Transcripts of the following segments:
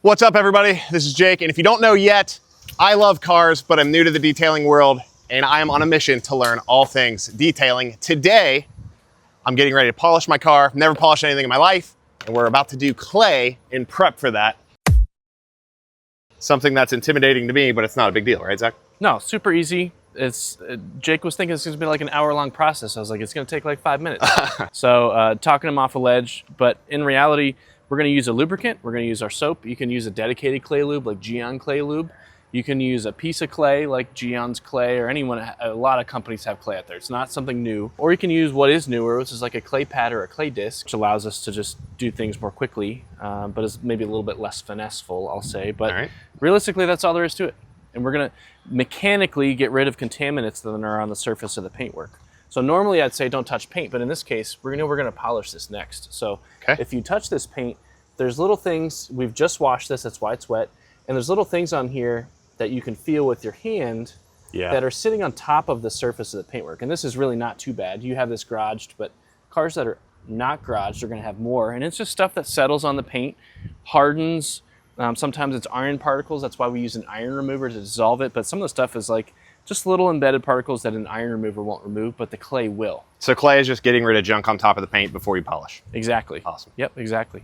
What's up, everybody? This is Jake, and if you don't know yet, I love cars, but I'm new to the detailing world, and I am on a mission to learn all things detailing. Today, I'm getting ready to polish my car. Never polished anything in my life, and we're about to do clay in prep for that. Something that's intimidating to me, but it's not a big deal, right, Zach? No, super easy. It's Jake was thinking it's going to be like an hour-long process. I was like, it's going to take like 5 minutes. So talking him off a ledge, but in reality, we're going to use a lubricant. We're going to use our soap. You can use a dedicated clay lube like Geon Clay Lube. You can use a piece of clay like Geon's Clay, or anyone. A lot of companies have clay out there. It's not something new. Or you can use what is newer, which is like a clay pad or a clay disc, which allows us to just do things more quickly, but is maybe a little bit less finesseful, I'll say. But realistically, that's all there is to it. And we're going to mechanically get rid of contaminants that are on the surface of the paintwork. So normally I'd say don't touch paint, but in this case, we're going to polish this next. So if you touch this paint, there's little things. We've just washed this, that's why it's wet. And there's little things on here that you can feel with your hand that are sitting on top of the surface of the paintwork. And this is really not too bad. You have this garaged, but cars that are not garaged are going to have more. And it's just stuff that settles on the paint, hardens. Sometimes it's iron particles. That's why we use an iron remover to dissolve it. But some of the stuff is like just little embedded particles that an iron remover won't remove, but the clay will. So clay is just getting rid of junk on top of the paint before you polish. Exactly. Awesome. Yep, exactly.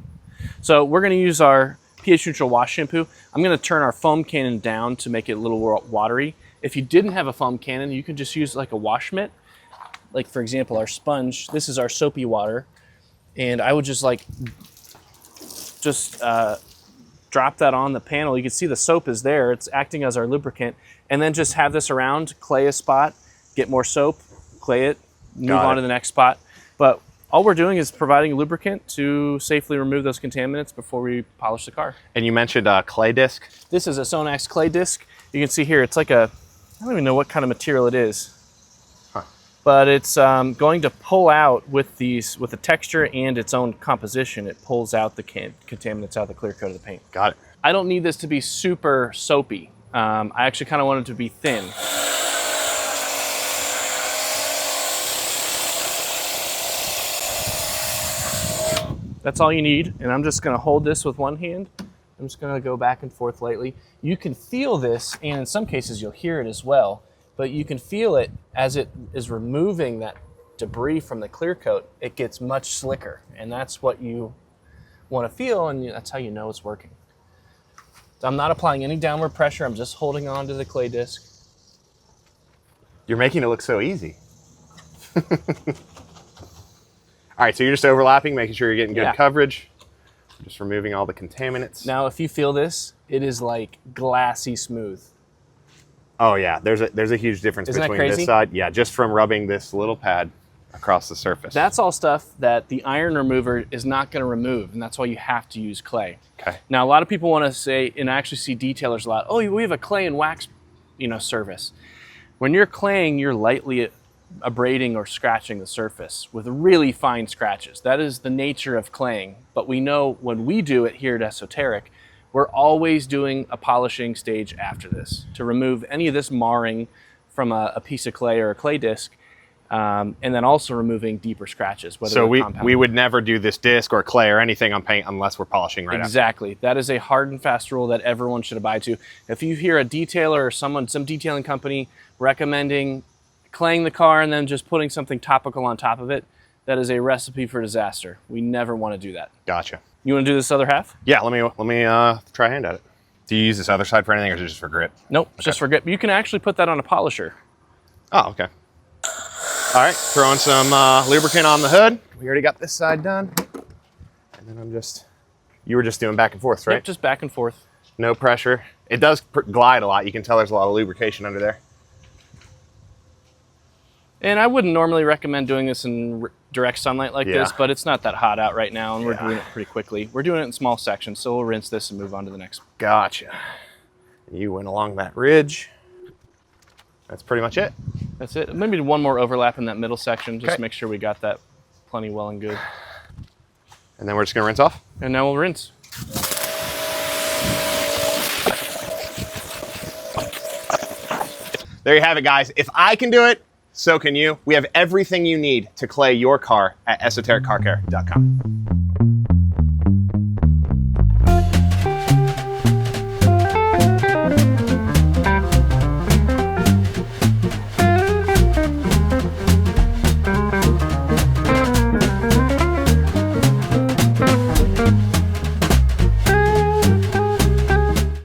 So we're going to use our pH neutral wash shampoo. I'm going to turn our foam cannon down to make it a little watery. If you didn't have a foam cannon, you can just use like a wash mitt. Like for example, our sponge, this is our soapy water. And I would just drop that on the panel. You can see the soap is there. It's acting as our lubricant. And then just have this around, clay a spot, get more soap, clay it, move on to the next spot. But all we're doing is providing a lubricant to safely remove those contaminants before we polish the car. And you mentioned a clay disc. This is a Sonax clay disc. You can see here, it's like I don't even know what kind of material it is. But it's going to pull out with the texture and its own composition. It pulls out the contaminants out of the clear coat of the paint. Got it. I don't need this to be super soapy. I actually kind of want it to be thin. That's all you need. And I'm just going to hold this with one hand. I'm just going to go back and forth lightly. You can feel this, and in some cases you'll hear it as well. But you can feel it as it is removing that debris from the clear coat. It gets much slicker, and that's what you want to feel, and that's how you know it's working. So I'm not applying any downward pressure. I'm just holding on to the clay disc. You're making it look so easy. All right, so you're just overlapping, making sure you're getting good coverage. Just removing all the contaminants. Now, if you feel this, it is like glassy smooth. Oh yeah, there's a huge difference between this side. Yeah, just from rubbing this little pad across the surface. That's all stuff that the iron remover is not going to remove, and that's why you have to use clay. Okay. Now, a lot of people want to say, and I actually see detailers a lot, oh, we have a clay and wax, service. When you're claying, you're lightly abrading or scratching the surface with really fine scratches. That is the nature of claying. But we know when we do it here at Esoteric, we're always doing a polishing stage after this to remove any of this marring from a piece of clay or a clay disc, and then also removing deeper scratches. So we would never do this disc or clay or anything on paint unless we're polishing right Exactly. That is a hard and fast rule that everyone should abide to. If you hear a detailer or some detailing company recommending claying the car and then just putting something topical on top of it, that is a recipe for disaster. We never want to do that. Gotcha. You want to do this other half? Yeah, let me try a hand at it. Do you use this other side for anything, or is it just for grip? Nope, just for grip. You can actually put that on a polisher. Oh, okay. All right, throwing some lubricant on the hood. We already got this side done. And then you were just doing back and forth, right? Yep, just back and forth. No pressure. It does glide a lot. You can tell there's a lot of lubrication under there. And I wouldn't normally recommend doing this in direct sunlight like this, but it's not that hot out right now, and we're doing it pretty quickly. We're doing it in small sections, so we'll rinse this and move on to the next. Gotcha. You went along that ridge. That's pretty much it. That's it. Maybe one more overlap in that middle section, just to make sure we got that plenty well and good. And then we're just gonna rinse off? And now we'll rinse. There you have it, guys. If I can do it, so can you. We have everything you need to clay your car at esotericcarcare.com.